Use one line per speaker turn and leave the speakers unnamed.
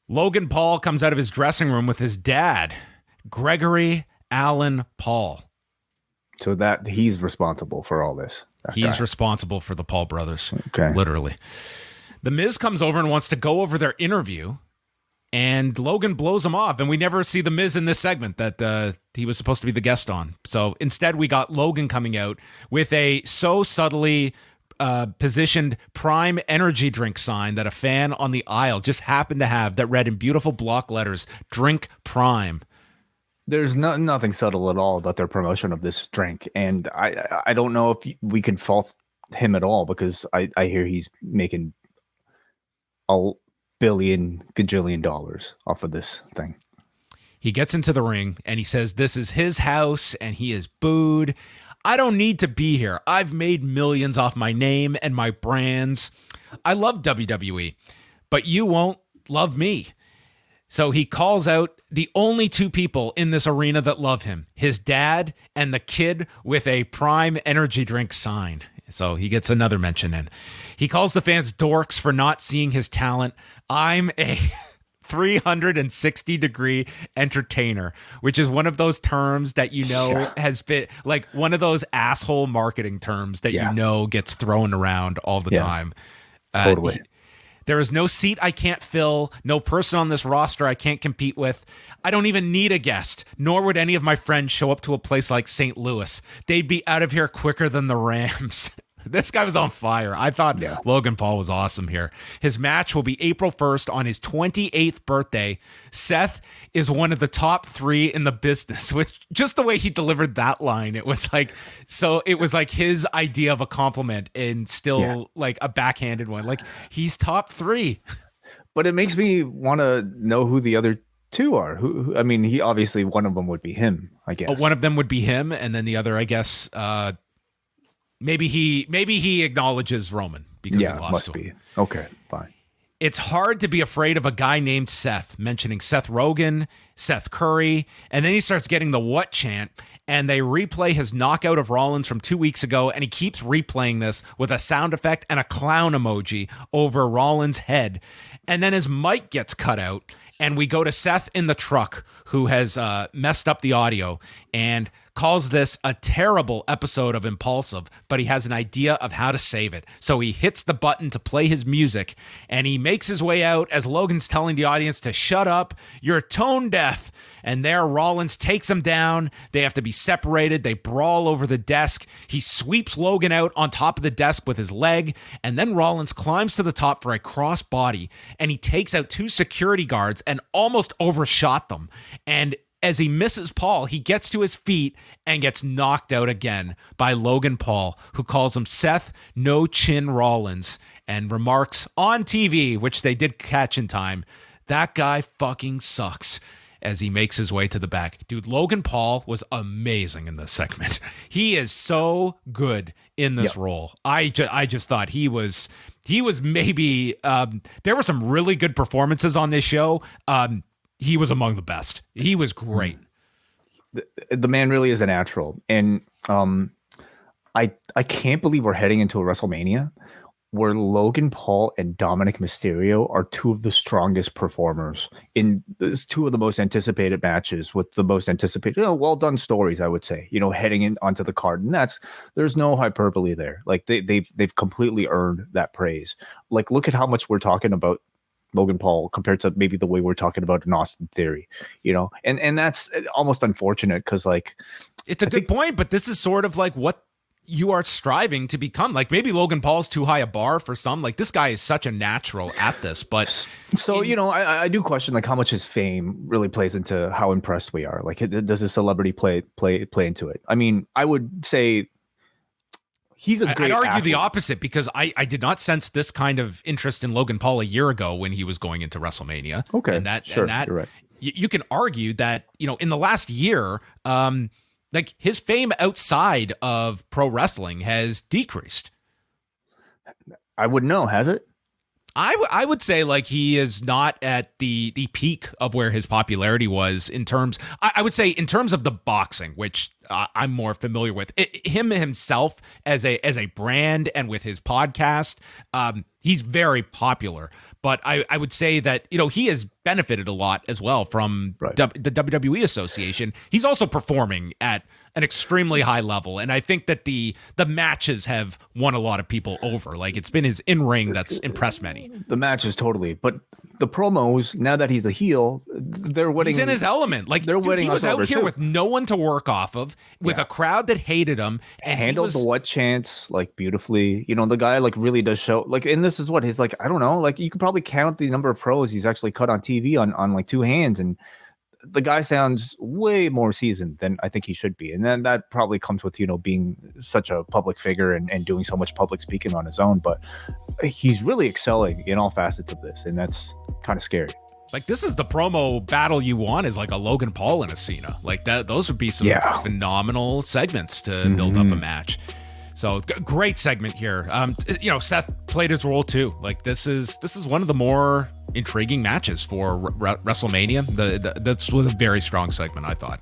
Logan Paul comes out of his dressing room with his dad, Gregory Allen Paul.
So that he's responsible for all this.
He's responsible for the Paul brothers.
Okay.
Literally. The Miz comes over and wants to go over their interview, and Logan blows him off, and we never see the Miz in this segment that he was supposed to be the guest on. So instead, we got Logan coming out with a so subtly positioned Prime energy drink sign that a fan on the aisle just happened to have that read in beautiful block letters, "Drink Prime."
There's nothing subtle at all about their promotion of this drink, and I don't know if we can fault him at all, because I hear he's making a gajillion dollars off of this thing.
He gets into the ring and he says this is his house, and he is booed. I don't need to be here. I've made millions off my name and my brands. I love WWE, but you won't love me. So he calls out the only two people in this arena that love him, his dad and the kid with a Prime energy drink sign. So he gets another mention in. He calls the fans dorks for not seeing his talent. I'm a 360-degree entertainer, which is one of those terms that has been like one of those asshole marketing terms that gets thrown around all the time.
Totally.
There is no seat I can't fill, no person on this roster I can't compete with. I don't even need a guest, nor would any of my friends show up to a place like St. Louis. They'd be out of here quicker than the Rams. This guy was on fire. I thought Logan Paul was awesome here. His match will be April 1st on his 28th birthday. Seth is one of the top 3 in the business, with just the way he delivered that line. It was like his idea of a compliment and still like a backhanded one. Like, he's top 3.
But it makes me want to know who the other 2 are. Who I mean, he obviously, one of them would be him, I guess.
One of them would be him, and then the other, I guess, maybe he acknowledges Roman because he lost
must
to
be.
him.
Okay, fine.
It's hard to be afraid of a guy named Seth, mentioning Seth Rogen, Seth Curry, and then he starts getting the what chant, and they replay his knockout of Rollins from 2 weeks ago, and he keeps replaying this with a sound effect and a clown emoji over Rollins' head. And then his mic gets cut out, and we go to Seth in the truck, who has messed up the audio and calls this a terrible episode of Impaulsive, but he has an idea of how to save it. So he hits the button to play his music, and he makes his way out as Logan's telling the audience to shut up, you're tone deaf. And there Rollins takes him down. They have to be separated. They brawl over the desk. He sweeps Logan out on top of the desk with his leg, and then Rollins climbs to the top for a cross body, and he takes out 2 security guards and almost overshot them. And as he misses Paul, he gets to his feet and gets knocked out again by Logan Paul, who calls him Seth No Chin Rollins and remarks on TV, which they did catch in time, that guy fucking sucks, as he makes his way to the back. Dude, Logan Paul was amazing in this segment. He is so good in this role. I just thought he was maybe, there were some really good performances on this show. He was among the best. He was great.
The man really is a natural. And I can't believe we're heading into a WrestleMania where Logan Paul and Dominic Mysterio are 2 of the strongest performers in this, 2 of the most anticipated matches with the most anticipated, well done stories, I would say, heading in onto the card. And there's no hyperbole there. Like they've completely earned that praise. Like, look at how much we're talking about Logan Paul compared to maybe the way we're talking about an Austin Theory, and that's almost unfortunate because, like,
it's a good point, but this is sort of like what you are striving to become. Like, maybe Logan Paul's too high a bar for some. Like, this guy is such a natural at this, but
so I do question like how much his fame really plays into how impressed we are. Like, does his celebrity play into it? I mean, I would say he's a great
I'd argue
athlete.
the opposite, because I did not sense this kind of interest in Logan Paul a year ago when he was going into WrestleMania.
Okay,
and that
you're right.
You can argue that in the last year, like, his fame outside of pro wrestling has decreased.
I wouldn't know, has it?
I would say, like, he is not at the peak of where his popularity was in terms, I would say in terms of the boxing, which I'm more familiar with. Him himself as a brand and with his podcast, he's very popular. But I would say that, he has benefited a lot as well from
Right.
the WWE Association. He's also performing at an extremely high level, and I think that the matches have won a lot of people over. Like, it's been his in-ring that's impressed many.
The matches totally, but the promos, now that he's a heel, they're winning.
He's in his element. Like,
they're winning.
He was
us
out
over,
here
too.
with no one to work off of, with a crowd that hated him, and
handled the what chants like beautifully. The guy like really does show like, and this is what his like, I don't know, like you could probably count the number of pros he's actually cut on TV on like two hands, and the guy sounds way more seasoned than I think he should be. And then that probably comes with, being such a public figure and doing so much public speaking on his own. But he's really excelling in all facets of this. And that's kind of scary.
Like, this is the promo battle you want, is like a Logan Paul and a Cena. Like that, those would be some phenomenal segments to build up a match. So great segment here. Seth played his role too. Like, this is one of the more intriguing matches for WrestleMania. This was a very strong segment, I thought.